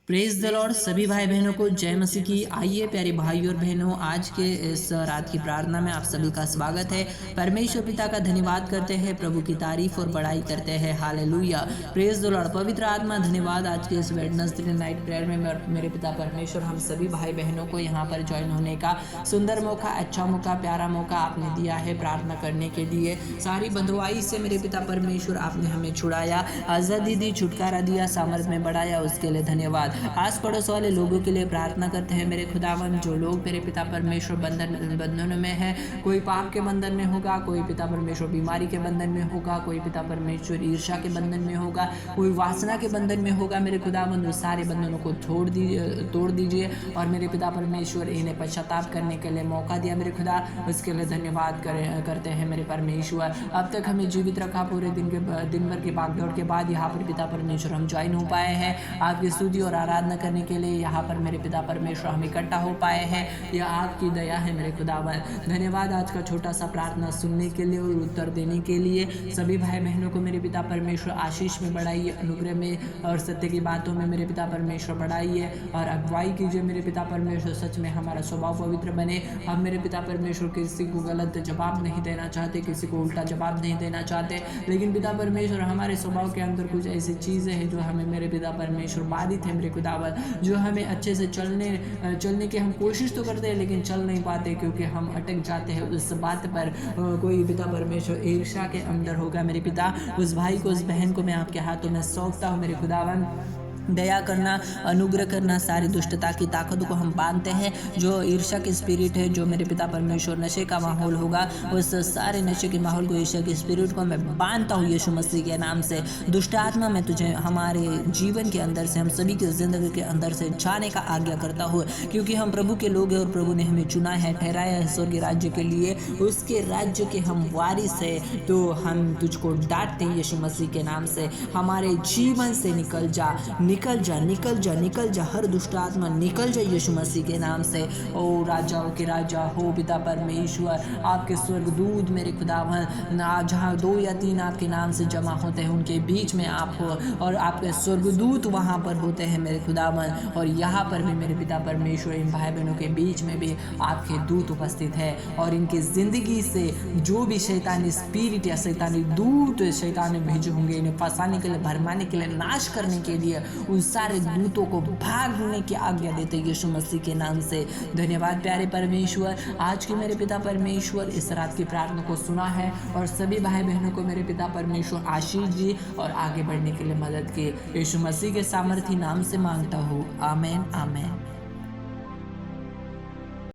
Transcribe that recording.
Praise the Lord. सभी भाई बहनों को जय मसीह की। आइए प्यारे भाई और बहनों, आज के इस रात की प्रार्थना में आप सभी का स्वागत है। परमेश्वर पिता का धन्यवाद करते हैं, प्रभु की तारीफ और बड़ाई करते हैं। Hallelujah, praise the Lord. पवित्र आत्मा धन्यवाद। आज के इस वेडनेसडे नाइट प्रेयर में मेरे पिता परमेश्वर हम सभी भाई बहनों को यहाँ पर ज्वाइन होने का सुंदर मौका, अच्छा मौका, प्यारा मौका आपने दिया है प्रार्थना करने के लिए। सारी बंधुआई से मेरे पिता परमेश्वर आपने हमें छुड़ाया, आज़ादी दी, छुटकारा दिया, सामर्थ में बढ़ाया, उसके लिए धन्यवाद। आस पड़ोस वाले लोगों के लिए प्रार्थना करते हैं मेरे खुदावन। जो लोग मेरे पिता परमेश्वर बंधन में है, कोई पाप के बंधन में होगा, कोई पिता परमेश्वर बीमारी के बंधन में होगा, कोई पिता परमेश्वर ईर्ष्या के बंधन में होगा, कोई वासना के बंधन में होगा, मेरे खुदावन उस सारे बंधनों को तोड़ दीजिए और मेरे पिता परमेश्वर इन्हें पश्चाताप करने के लिए मौका दिया मेरे खुदा, उसके लिए धन्यवाद करते हैं मेरे परमेश्वर। अब तक हमें जीवित रखा, पूरे दिन भर की भागदौड़ के बाद यहाँ पर पिता परमेश्वर हम ज्वाइन हो पाए हैं आपकी स्तुति और आराधना करने के लिए। यहाँ पर मेरे पिता परमेश्वर हम इकट्ठा हो पाए हैं, यह आपकी दया है मेरे खुदावन। धन्यवाद आज का छोटा सा प्रार्थना सुनने के लिए और उत्तर देने के लिए। सभी भाई बहनों को मेरे पिता परमेश्वर आशीष में बढ़ाइए, अनुग्रह में और सत्य की बातों में मेरे पिता परमेश्वर बढ़ाइए और अगुवाई कीजिए मेरे पिता परमेश्वर। सच में हमारा स्वभाव पवित्र बने। हम मेरे पिता परमेश्वर किसी को गलत जवाब नहीं देना चाहते, किसी को उल्टा जवाब नहीं देना चाहते, लेकिन पिता परमेश्वर हमारे स्वभाव के अंदर कुछ ऐसी चीज़ें हैं जो हमें मेरे पिता परमेश्वर बाधित है मेरे खुदावन, जो हमें अच्छे से चलने की हम कोशिश तो करते हैं लेकिन चल नहीं पाते, क्योंकि हम अटक जाते हैं उस बात पर। कोई पिता परमेश्वर ईर्ष्या के अंदर होगा मेरे पिता, उस भाई को, उस बहन को मैं आपके हाथों में सौंपता हूँ मेरे खुदावन। दया करना, अनुग्रह करना, सारी दुष्टता की ताकतों को हम बांधते हैं। जो ईर्ष्या की स्पिरिट है, जो मेरे पिता परमेश्वर नशे का माहौल होगा, उस सारे नशे के माहौल को, ईर्ष्या की स्पिरिट को मैं बांधता हूँ यीशु मसीह के नाम से। दुष्ट आत्मा मैं तुझे हमारे जीवन के अंदर से, हम सभी की जिंदगी के अंदर से जाने का आज्ञा करता हूँ, क्योंकि हम प्रभु के लोग हैं और प्रभु ने हमें चुना है, ठहराया है स्वर्गीय राज्य के लिए। उसके राज्य के हम वारिस है, तो हम तुझको डांटते हैं यीशु मसीह के नाम से। हमारे जीवन से निकल जा, निकल जा, निकल जा, निकल जा, हर दुष्ट आत्मा निकल जा यीशु मसीह के नाम से। ओ राजाओं के राजा हो पिता परमेश्वर, आपके स्वर्गदूत मेरे खुदावन, जहाँ 2 या 3 आपके नाम से जमा होते हैं उनके बीच में आप हो, और आपके स्वर्गदूत वहाँ पर होते हैं मेरे खुदावन। और यहाँ पर भी मेरे पिता परमेश्वर इन भाई बहनों के बीच में भी आपके दूत उपस्थित है, और इनकी ज़िंदगी से जो भी शैतानी स्पिरिट या शैतानी दूत शैतान भेजे होंगे इन्हें फंसाने के लिए, भरमाने के लिए, नाश करने के लिए, उन सारे दूतों को भागने की आज्ञा देते यीशु मसीह के नाम से। धन्यवाद प्यारे परमेश्वर, आज की मेरे पिता परमेश्वर इस रात की प्रार्थना को सुना है, और सभी भाई बहनों को मेरे पिता परमेश्वर आशीष दी और आगे बढ़ने के लिए मदद की। यीशु मसीह के सामर्थी नाम से मांगता हूँ, आमीन आमीन।